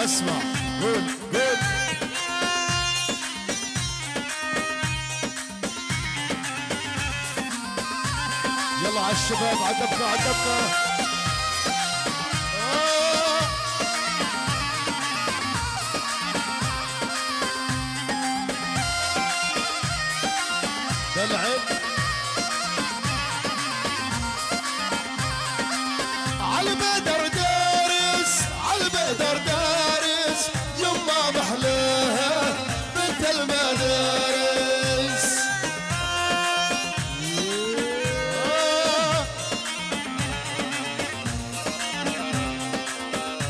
اسمع قول قول. يلا على الشباب عدبنا عدبنا. دلعب عالبدر دارس عالبدر دارس يما محلاها بنت المدارس.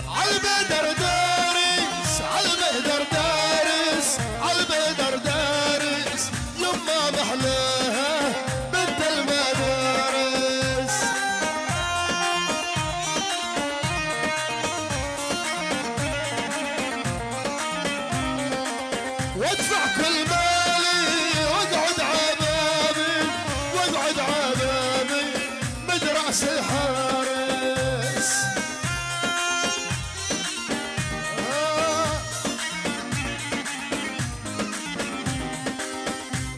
عالبدر دارس عالبدر دارس عالبدر دارس يما محلاها بنت المدارس. وادفع كل مالي واقعد عبابي واقعد عبابي مدرس الحارس.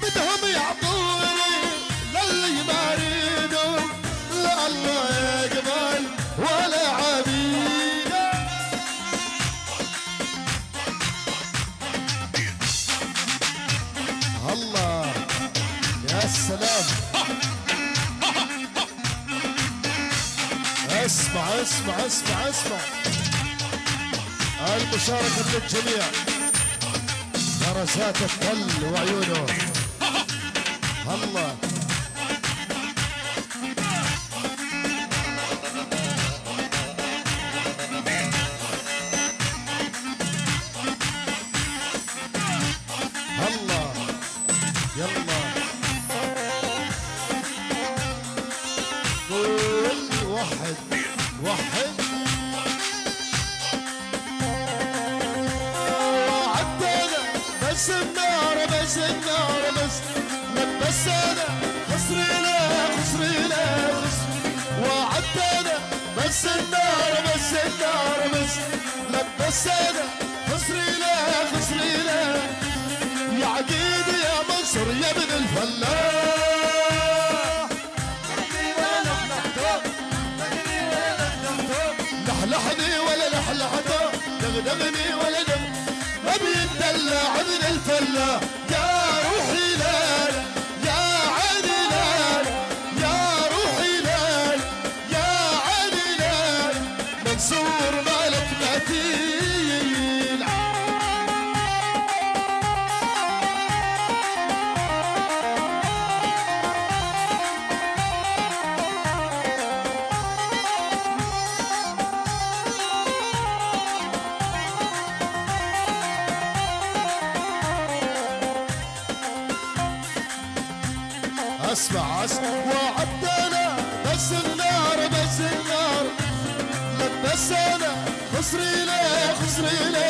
بدهم يعطوني للي ما يريدون لا الله يقبل ولا عبيد. الله يا سلام. اسمع اسمع اسمع اسمع المشاركة للجميع. درجات التل وعيونه. الله الله يلا قول وحد وحد. عدينا بس النار بس النار بس لبسنا خسرينا خسرينا وعدينا بس النار بس النار بس لبسنا خسرينا خسرينا. يا عقيد يا منصور يا ابن الفلاح لحلحني ولا لحلحته دغدغني ولا دغ ما بيدلع ابن الفلاح. يا روحي لا يا عيني لا يا روحي لا يا عيني لا منصور مالك متين. اسمع اسمع وعدنا بس النار بس النار لبسنا خسرينا خسرينا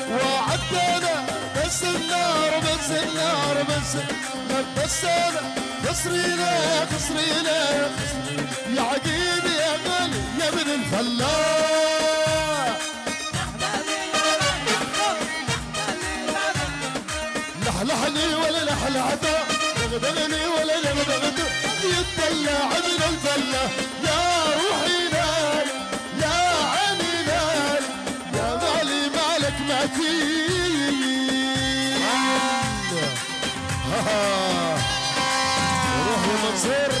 وعدنا بس النار بس النار بس لبسنا خسرينا خسرينا. يا عقيد يا غالي يا ابن الفلاح لحلحني ولا لحلحته دغدغني ولا دغدغته يتدلع ابن الفلاح. يا روحي نال يا عيني نال يا غالي مالك متين. روح يا منصور.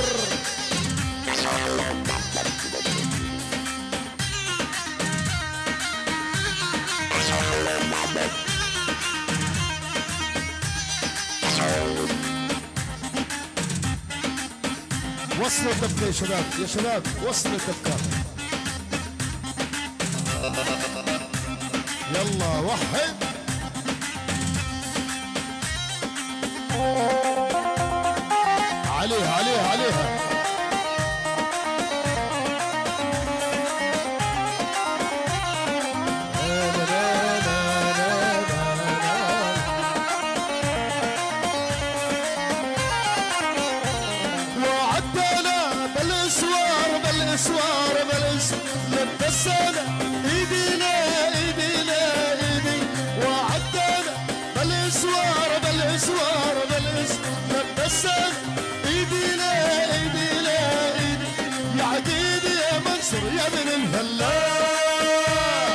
وصلوا الدبكة يا شباب يا شباب وصلوا الدبكة. يلا وحد. عليها عليها عليها. بالاسوار لبسنا ايدينا ايدينا الفلاح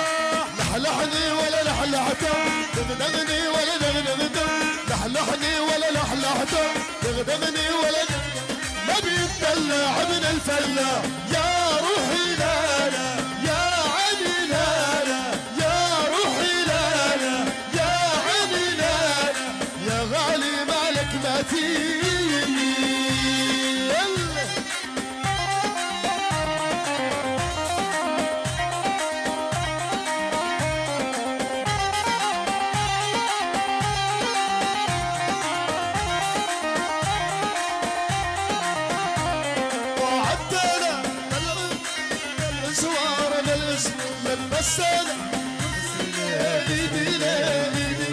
لحلحني ولا لحلحته دغدغني ولا دغدغته لحلحني ولا لحلحته دغدغني ولا نبي يتدلع ابن الفلاح يا روحي لا لا يا علي لا لا يا روحي لا لا يا علي لا لا يا غالي مالك ما تيجي لبسنا ايدينا ايدي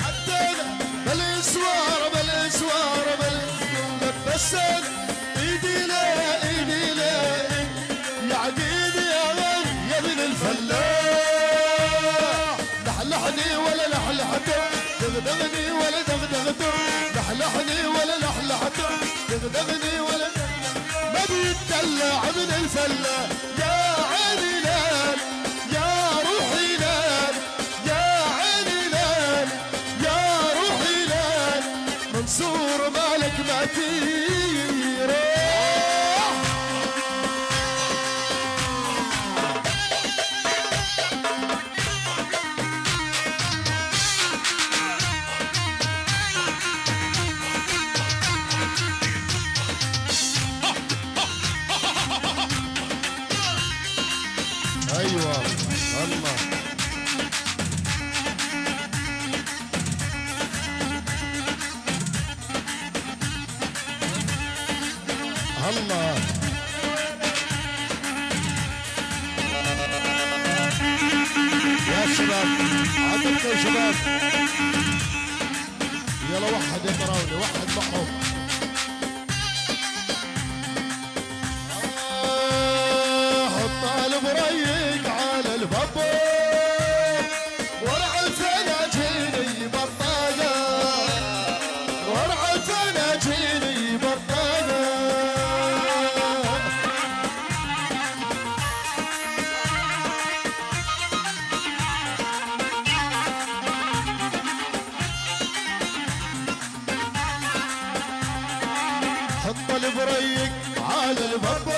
عدينا بالاسوار بالاسوار لبسنا ايدينا ايدينا يا عقيد يا غالي يا ابن الفلاح لحلحني ولا لحلحته دغدغني ولا دغدغته لحلحني ولا لحلحته دغدغني ولا ما بيتدلع ابن الفلاح يا عيني لال يا روحي لال يا عيني لال يا روحي لال منصور مالك ما تيروح ايوه الله الله يا شباب عندكم يا شباب يلا وحد يا طراولي وحد معهم حط البريق على البابو ورع الفناجيني بطاقة ورع الفناجيني بطاقة حط البريق على البابو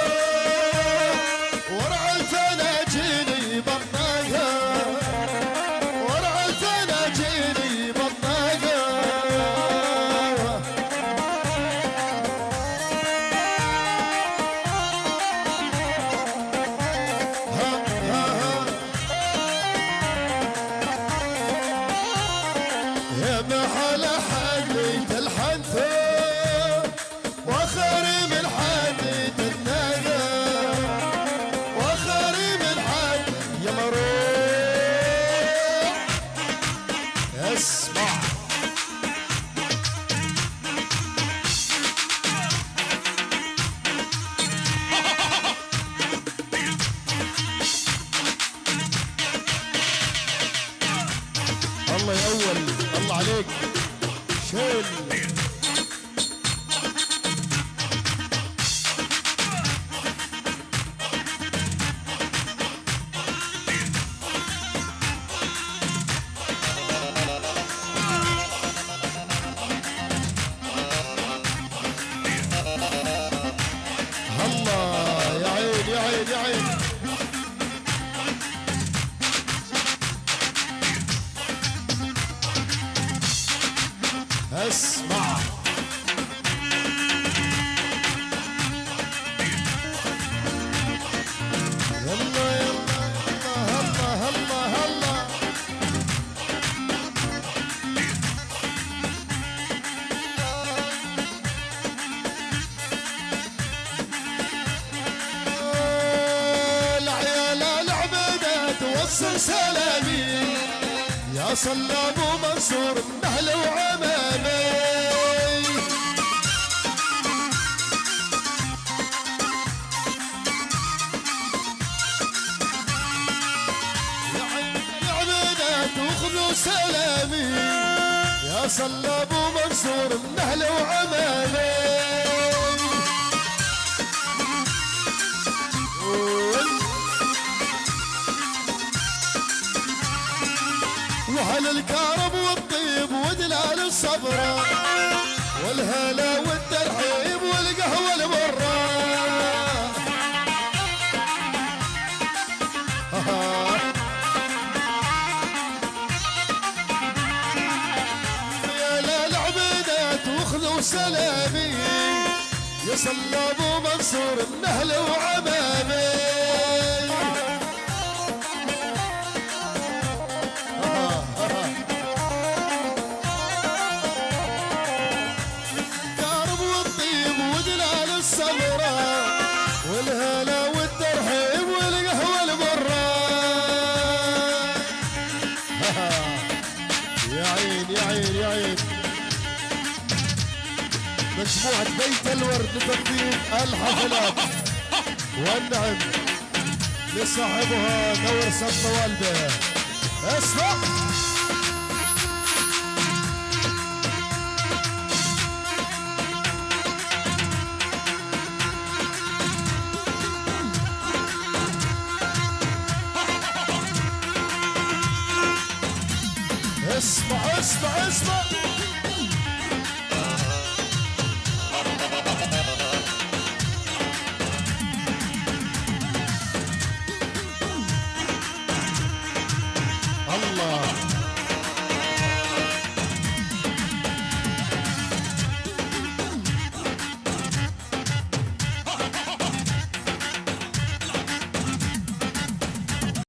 ورع الفناجيني بطاقة ورع الفناجيني بطاقة ها ها ها يا محل حقيت الحنثة واخر من حديد النقا واخر من حد يا مروح اسمع الله يا اول الله عليك شيل الله يا عين يا عين يا عين اسمع يلا يلا هلا هلا هلا العيال العبدة توصل سلامي يا صلاب ومنصور من اهل وعمامي يا عبدة وخذوا سلامي يا صلاب ومنصور من اهل وعمامي أهل الكرم والطيب ودلال الصبرة والهلا والترحيب والقهوة المرة. يا للعبيدات واخذوا سلامي يصلى ابو منصور النهل وعمامي. كرم والطيب ودلال السمرة والهلا والترحيب والقهوة المرة. يا عين يا عين يا عين. مجموعة بيت الورد لتقديم الحفلات والنعم لصاحبها نور سط والده. اسمع اسمع اسمع اسمع.